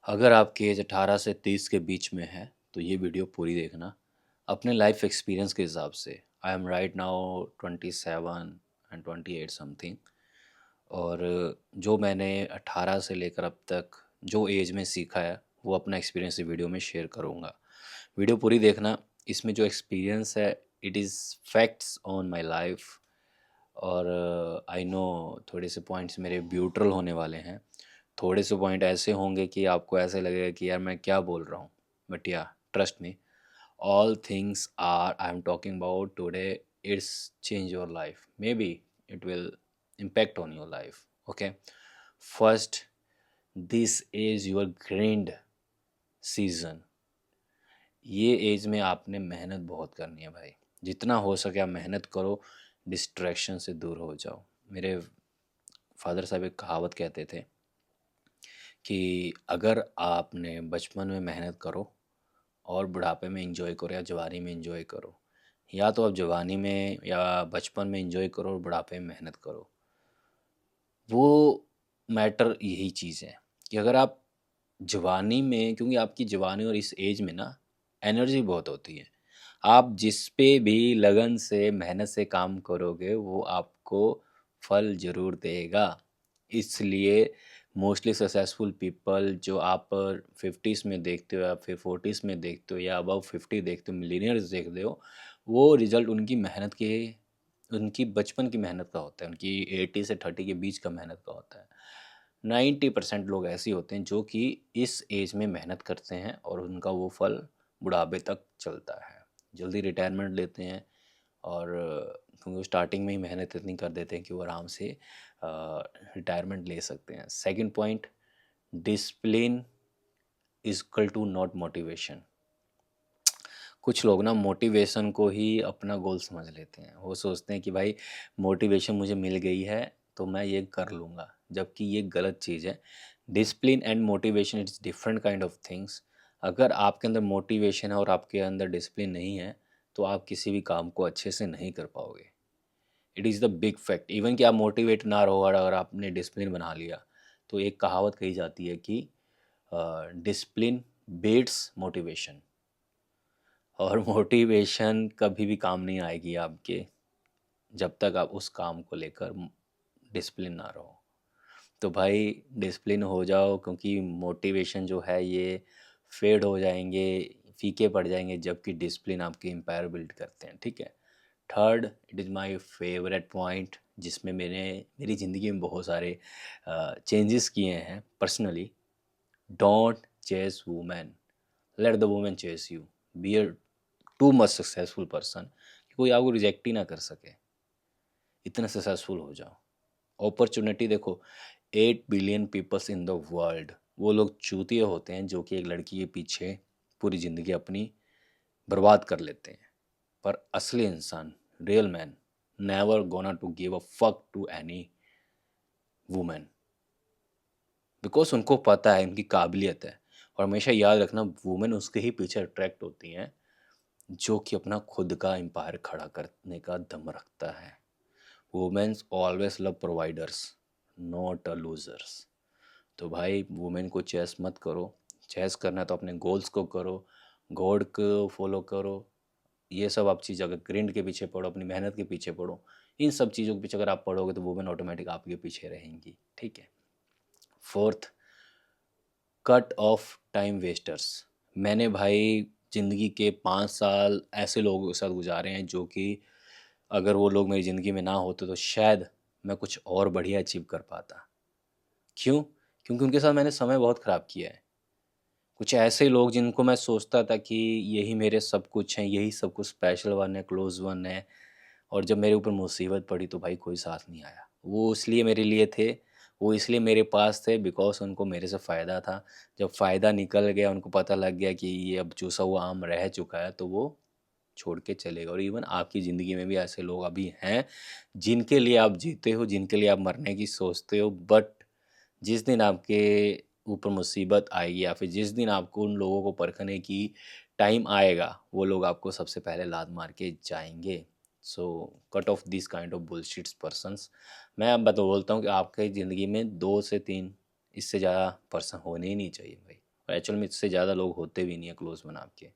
अगर आपकी एज 18 से 30 के बीच में है तो ये वीडियो पूरी देखना अपने लाइफ एक्सपीरियंस के हिसाब से। I am right now 27 and 28 something. और जो मैंने 18 से लेकर अब तक जो एज में सीखा है वो अपना एक्सपीरियंस इस वीडियो में शेयर करूँगा। वीडियो पूरी देखना। इसमें जो एक्सपीरियंस है it is facts on my life. और आई नो थोड़े से पॉइंट्स मेरे ब्यूट्रल होने वाले हैं। थोड़े से पॉइंट ऐसे होंगे कि आपको ऐसे लगेगा कि यार मैं क्या बोल रहा हूँ। बट या trust me, all things are I'm talking about today, it's change your life, maybe it will impact on your life. Okay, first, this is your grind season. ये एज में आपने मेहनत बहुत करनी है भाई। जितना हो सके आप मेहनत करो, डिस्ट्रैक्शन से दूर हो जाओ। मेरे फादर साहब एक कहावत कहते थे कि अगर आपने बचपन में मेहनत करो और बुढ़ापे में एंजॉय करो या जवानी में एंजॉय करो, या तो आप जवानी में या बचपन में एंजॉय करो और बुढ़ापे में मेहनत करो। वो मैटर यही चीज़ है कि अगर आप जवानी में, क्योंकि आपकी जवानी और इस एज में ना एनर्जी बहुत होती है, आप जिस पे भी लगन से मेहनत से काम करोगे वो आपको फल ज़रूर देगा। इसलिए मोस्टली सक्सेसफुल पीपल जो आप 50s में देखते हो या फिर 40s में देखते हो या अबव 50 देखते हो, मिलीनियर्स देखते हो, वो रिजल्ट उनकी मेहनत के, उनकी बचपन की मेहनत का होता है, उनकी 80 से 30 के बीच का मेहनत का होता है। 90% लोग ऐसे होते हैं जो कि इस एज में मेहनत करते हैं और उनका वो फल बुढ़ापे तक चलता है। जल्दी रिटायरमेंट लेते हैं और क्योंकि वो स्टार्टिंग में ही मेहनत इतनी कर देते हैं कि वो आराम से रिटायरमेंट ले सकते हैं। Second point, discipline is equal to not motivation. कुछ लोग ना मोटिवेशन को ही अपना गोल समझ लेते हैं। वो सोचते हैं कि भाई मोटिवेशन मुझे मिल गई है तो मैं ये कर लूँगा, जबकि ये गलत चीज़ है। Discipline and motivation it's different kind of things. अगर आपके अंदर मोटिवेशन है और आपके अंदर डिसिप्लिन नहीं है तो आप किसी भी काम को अच्छे से नहीं कर पाओगे। It is the big fact. Even कि आप मोटिवेट ना रहो और अगर आपने डिसिप्लिन बना लिया तो एक कहावत कही जाती है कि डिसिप्लिन बीट्स मोटिवेशन। और मोटिवेशन कभी भी काम नहीं आएगी आपके जब तक आप उस काम को लेकर डिसिप्लिन ना रहो। तो भाई डिसिप्लिन हो जाओ, क्योंकि मोटिवेशन जो है ये फेड हो जाएंगे, फीके पड़ जाएंगे, जबकि डिसिप्लिन आपकी एम्पायर बिल्ड करते हैं। ठीक है। Third, it is my favourite point जिसमें मैंने मेरी ज़िंदगी में बहुत सारे चेंजेस किए हैं personally. Don't chase women, let the women chase you. Be a too much successful person कि कोई आपको रिजेक्ट ही ना कर सके। इतना सक्सेसफुल हो जाओ। अपॉर्चुनिटी देखो, 8 billion peoples in the world, वो लोग चूतिए होते हैं जो कि एक लड़की के पीछे पूरी ज़िंदगी अपनी बर्बाद कर लेते हैं। पर असली इंसान, real man, never gonna to give a fuck to any women, because उनको पता है इनकी काबिलियत है। और हमेशा याद रखना, वुमेन उसके ही पीछे अट्रैक्ट होती हैं जो कि अपना खुद का एम्पायर खड़ा करने का दम रखता है। Womens always love providers, not a losers. तो भाई वुमेन को चेस मत करो। चेस करना है तो अपने गोल्स को करो, गॉड को फॉलो करो। ये सब आप चीज़ अगर ग्रिंड के पीछे पढ़ो, अपनी मेहनत के पीछे पढ़ो, इन सब चीज़ों के पीछे अगर आप पढ़ोगे तो वुमेन ऑटोमेटिक आपके पीछे रहेंगी। ठीक है। Fourth, cut off time wasters. मैंने भाई ज़िंदगी के 5 साल ऐसे लोगों के साथ गुजारे हैं जो कि अगर वो लोग मेरी ज़िंदगी में ना होते तो शायद मैं कुछ और बढ़िया अचीव कर पाता। क्यों? क्योंकि उनके साथ मैंने समय बहुत ख़राब किया है। कुछ ऐसे लोग जिनको मैं सोचता था कि यही मेरे सब कुछ हैं, यही सब कुछ, स्पेशल वन है, क्लोज वन है, और जब मेरे ऊपर मुसीबत पड़ी तो भाई कोई साथ नहीं आया। वो इसलिए मेरे लिए थे, वो इसलिए मेरे पास थे बिकॉज उनको मेरे से फ़ायदा था। जब फ़ायदा निकल गया, उनको पता लग गया कि ये अब चूसा हुआ आम रह चुका है, तो वो छोड़ के चले गए। और इवन आपकी ज़िंदगी में भी ऐसे लोग अभी हैं जिनके लिए आप जीते हो, जिनके लिए आप मरने की सोचते हो, बट जिस दिन आपके ऊपर मुसीबत आएगी या फिर जिस दिन आपको उन लोगों को परखने की टाइम आएगा, वो लोग आपको सबसे पहले लात मार के जाएंगे। So cut off this kind of bullshits persons. मैं अब बोलता हूँ कि आपके ज़िंदगी में 2 से 3, इससे ज़्यादा पर्सन होने ही नहीं चाहिए भाई। एक्चुअल में इससे ज़्यादा लोग होते भी नहीं है क्लोज बना आपके।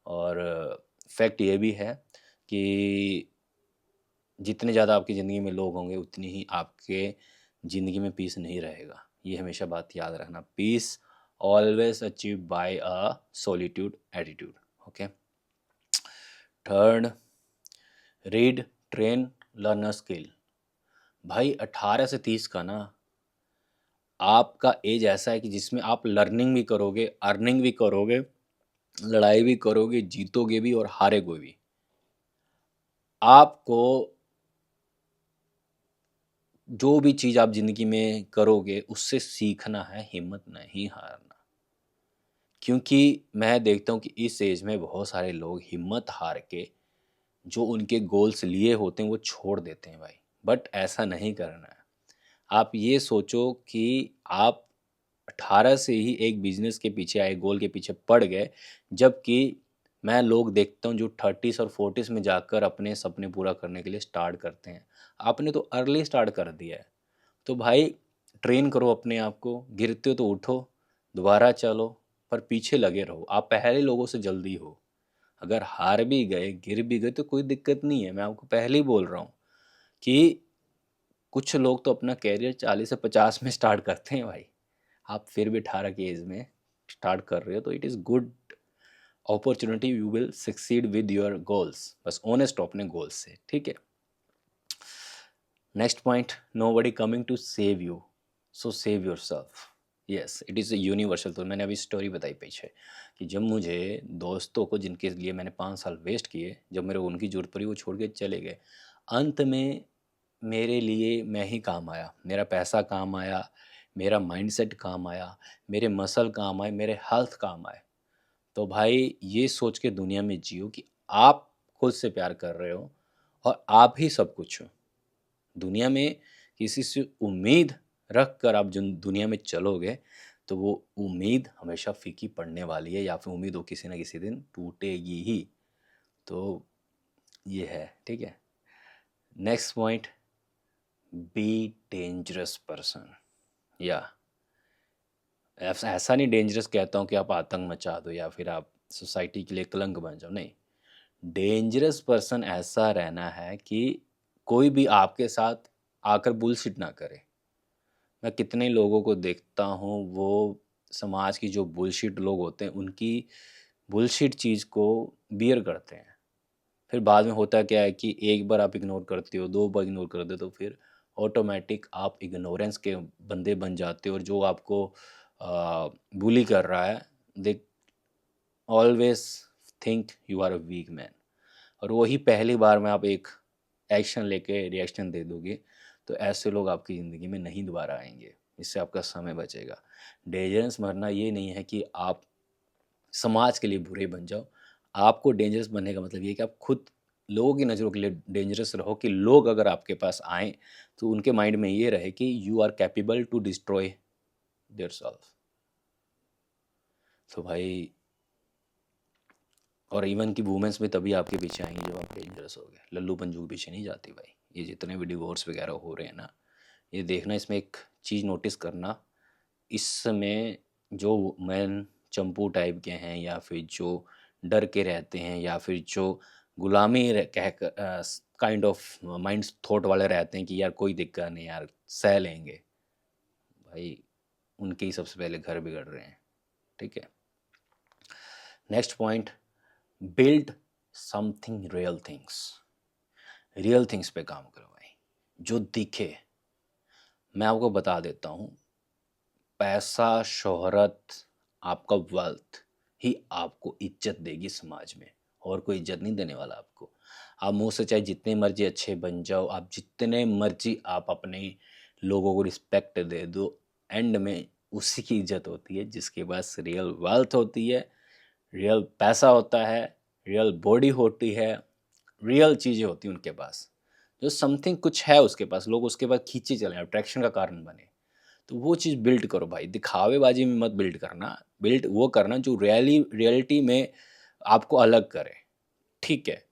और फैक्ट ये भी है कि जितने ज़्यादा आपकी ज़िंदगी में लोग होंगे उतनी ही आपके ज़िंदगी में पीस नहीं रहेगा। ये हमेशा बात याद रखना, peace always achieve by a solitude attitude. Okay. Third, read, train, learn a skill. भाई 18 से 30 का ना आपका एज ऐसा है कि जिसमें आप लर्निंग भी करोगे, अर्निंग भी करोगे, लड़ाई भी करोगे, जीतोगे भी और हारेगे भी। आपको जो भी चीज़ आप ज़िंदगी में करोगे उससे सीखना है, हिम्मत नहीं हारना। क्योंकि मैं देखता हूँ कि इस एज में बहुत सारे लोग हिम्मत हार के जो उनके गोल्स लिए होते हैं वो छोड़ देते हैं भाई। बट ऐसा नहीं करना है। आप ये सोचो कि आप 18 से ही एक बिजनेस के पीछे आए, गोल के पीछे पड़ गए, जबकि मैं लोग देखता हूँ जो 30s और 40s में जाकर अपने सपने पूरा करने के लिए स्टार्ट करते हैं। आपने तो अर्ली स्टार्ट कर दिया है। तो भाई ट्रेन करो अपने आप को, गिरते हो तो उठो, दोबारा चलो, पर पीछे लगे रहो। आप पहले लोगों से जल्दी हो। अगर हार भी गए, गिर भी गए तो कोई दिक्कत नहीं है। मैं आपको पहले ही बोल रहा हूँ कि कुछ लोग तो अपना कैरियर 40 से 50 में स्टार्ट करते हैं भाई। आप फिर भी 18 की एज में स्टार्ट कर रहे हो तो it is good opportunity, you will succeed with your goals. बस ऑनेस्ट हो अपने गोल्स से, ठीक है। Next point, nobody coming to save you, so save yourself. Yes, it is universal. तो मैंने अभी स्टोरी बताई पीछे कि जब मुझे दोस्तों को, जिनके लिए मैंने 5 साल वेस्ट किए, जब मेरे उनकी जरूरत पड़ी वो छोड़ के चले गए। अंत में मेरे लिए मैं ही काम आया, मेरा पैसा काम आया, मेरा माइंडसेट काम आया, मेरे मसल काम आए, मेरे हेल्थ काम आए। तो भाई ये सोच के दुनिया में जियो कि आप खुद से प्यार कर रहे हो और आप ही सब कुछ हो। दुनिया में किसी से उम्मीद रख कर आप जो दुनिया में चलोगे तो वो उम्मीद हमेशा फीकी पड़ने वाली है, या फिर उम्मीद वो किसी ना किसी दिन टूटेगी ही। तो ये है, ठीक है। Next point, be dangerous person. या ऐसा नहीं डेंजरस कहता हूँ कि आप आतंक मचा दो या फिर आप सोसाइटी के लिए कलंक बन जाओ, नहीं। डेंजरस पर्सन ऐसा रहना है कि कोई भी आपके साथ आकर बुलशिट ना करे। मैं कितने लोगों को देखता हूँ वो समाज की जो बुलशिट लोग होते हैं उनकी बुलशिट चीज़ को बियर करते हैं। फिर बाद में होता क्या है कि एक बार आप इग्नोर करते हो, 2 बार इग्नोर कर दो तो फिर ऑटोमेटिक आप इग्नोरेंस के बंदे बन जाते हो। और जो आपको बुली कर रहा है, they always think you are a weak man. और वही पहली बार में आप एक एक्शन लेके रिएक्शन दे दोगे तो ऐसे लोग आपकी ज़िंदगी में नहीं दोबारा आएंगे। इससे आपका समय बचेगा। डेंजरस मरना ये नहीं है कि आप समाज के लिए बुरे बन जाओ। आपको डेंजरस बनने का मतलब ये है कि आप खुद लोगों की नज़रों के लिए डेंजरस रहो, कि लोग अगर आपके पास आएँ तो उनके माइंड में ये रहे कि you are capable to destroy their self. तो भाई, और इवन की वुमेंस भी तभी आपके पीछे आएंगी जब आप डेंजरस हो गए। लल्लू पंजू के पीछे नहीं जाती भाई। ये जितने भी डिवोर्स वगैरह हो रहे हैं ना, ये देखना, इसमें एक चीज़ नोटिस करना, इसमें जो मैन चंपू टाइप के हैं या फिर जो डर के रहते हैं या फिर जो गुलामी कह काइंड ऑफ माइंड थॉट वाले रहते हैं कि यार कोई दिक्कत नहीं यार, सह लेंगे, भाई उनके ही सबसे पहले घर बिगड़ रहे हैं, ठीक है। Next point, build something real things. Real things पे काम करो भाई, जो दिखे। मैं आपको बता देता हूँ, पैसा, शोहरत, आपका वेल्थ ही आपको इज्जत देगी समाज में, और कोई इज्जत नहीं देने वाला आपको। आप मुंह से चाहे जितने मर्जी अच्छे बन जाओ, आप जितने मर्जी आप अपने लोगों को रिस्पेक्ट दे दो, एंड में उसी की इज्जत होती है जिसके पास रियल वेल्थ होती है, रियल पैसा होता है, रियल बॉडी होती है, रियल चीज़ें होती हैं उनके पास। जो समथिंग कुछ है उसके पास, लोग उसके पास खींचे चले, अट्रैक्शन का कारण बने। तो वो चीज़ बिल्ड करो भाई, दिखावेबाजी में मत बिल्ड करना। बिल्ड वो करना जो रियलिटी में आपको अलग करे, ठीक है।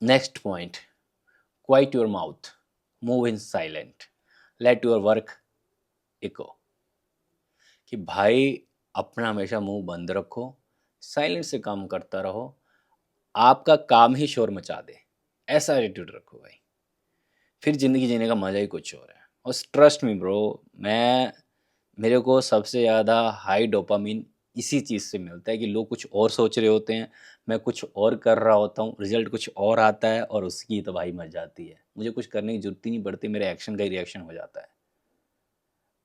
Next point, quiet your mouth, move in silent, let your work echo. कि भाई अपना हमेशा मुंह बंद रखो, साइलेंट से काम करता रहो, आपका काम ही शोर मचा दे, ऐसा एटीट्यूड रखो भाई। फिर ज़िंदगी जीने का मज़ा ही कुछ और है। और ट्रस्ट मी ब्रो, मेरे को सबसे ज़्यादा हाई डोपामिन इसी चीज़ से मिलता है कि लोग कुछ और सोच रहे होते हैं, मैं कुछ और कर रहा होता हूँ, रिजल्ट कुछ और आता है और उसकी तो भाई मच जाती है। मुझे कुछ करने की ज़रूरत ही नहीं पड़ती, मेरे एक्शन का ही रिएक्शन हो जाता है।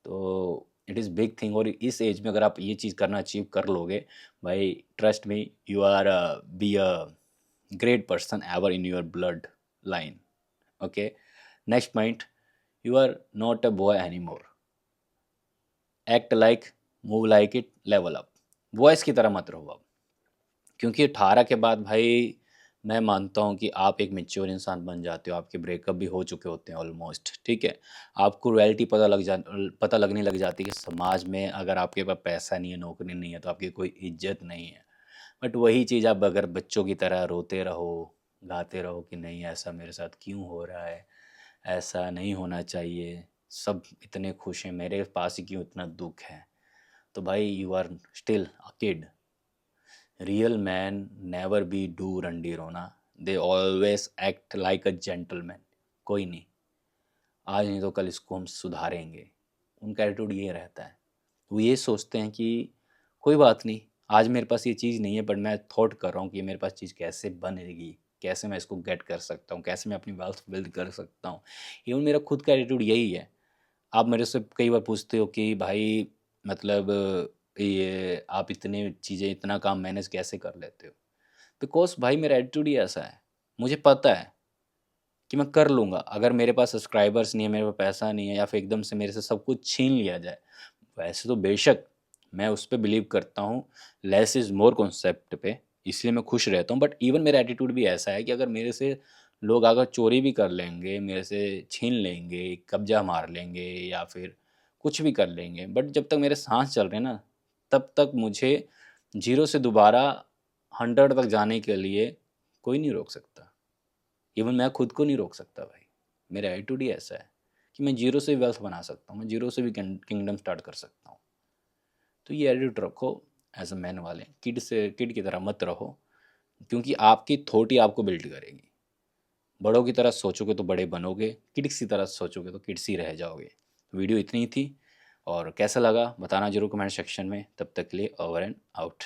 तो इट इज़ बिग थिंग। और इस एज में अगर आप ये चीज़ करना अचीव कर लोगे भाई, trust me, you are be a great person ever in your blood line. Okay, next point, you are not a boy any more, act like, move like it, level up. Voice की तरह मत रहो अब, क्योंकि 18 के बाद भाई मैं मानता हूँ कि आप एक मेच्योर इंसान बन जाते हो, आपके ब्रेकअप भी हो चुके होते हैं ऑलमोस्ट, ठीक है। आपको रियलिटी पता लगने लग जाती है कि समाज में अगर आपके पास पैसा नहीं है, नौकरी नहीं है, तो आपकी कोई इज्जत नहीं है। बट वही चीज़ आप अगर बच्चों की तरह रोते रहो, गाते रहो कि नहीं ऐसा मेरे साथ क्यों हो रहा है, ऐसा नहीं होना चाहिए, सब इतने खुश हैं, मेरे पास ही क्यों इतना दुख है, तो भाई you are still a kid. Real man never be do रंडी रोना, they always act like a gentleman. कोई नहीं, आज नहीं तो कल इसको हम सुधारेंगे, उनका एटीट्यूड ये रहता है। वो ये सोचते हैं कि कोई बात नहीं, आज मेरे पास ये चीज़ नहीं है, बट मैं थॉट कर रहा हूँ कि ये मेरे पास चीज़ कैसे बनेगी, कैसे मैं इसको गेट कर सकता हूँ, कैसे मैं अपनी वेल्थ बिल्ड कर सकता हूँ। इवन मेरा खुद का एटीट्यूड यही है। आप मेरे से कई बार पूछते हो कि भाई मतलब ये आप इतने चीज़ें, इतना काम मैनेज कैसे कर लेते हो? बिकॉज़ भाई मेरा एटीट्यूड ही ऐसा है। मुझे पता है कि मैं कर लूँगा। अगर मेरे पास सब्सक्राइबर्स नहीं है, मेरे पास पैसा नहीं है, या फिर एकदम से मेरे से सब कुछ छीन लिया जाए, वैसे तो बेशक मैं उस पे बिलीव करता हूँ, लेस इज़ मोर कॉन्सेप्ट पे, इसलिए मैं खुश रहता हूँ। बट इवन मेरा एटीट्यूड भी ऐसा है कि अगर मेरे से लोग अगर चोरी भी कर लेंगे, मेरे से छीन लेंगे, कब्ज़ा मार लेंगे या फिर कुछ भी कर लेंगे, बट जब तक मेरे साँस चल रहे हैं ना, तब तक मुझे 0 से दोबारा 100 तक जाने के लिए कोई नहीं रोक सकता। इवन मैं खुद को नहीं रोक सकता भाई। मेरा एटीट्यूड ही ऐसा है कि मैं 0 से वेल्थ बना सकता हूँ, मैं 0 से भी किंगडम स्टार्ट कर सकता हूँ। तो ये एटीट्यूड रखो एज अ मैन वाले, किड की तरह मत रहो, क्योंकि आपकी थॉट ही आपको बिल्ड करेगी। बड़ों की तरह सोचोगे तो बड़े बनोगे, किड्स की तरह सोचोगे तो किड्स ही रह जाओगे। वीडियो इतनी ही थी, और कैसा लगा बताना जरूर कमेंट सेक्शन में। तब तक के लिए ओवर एंड आउट।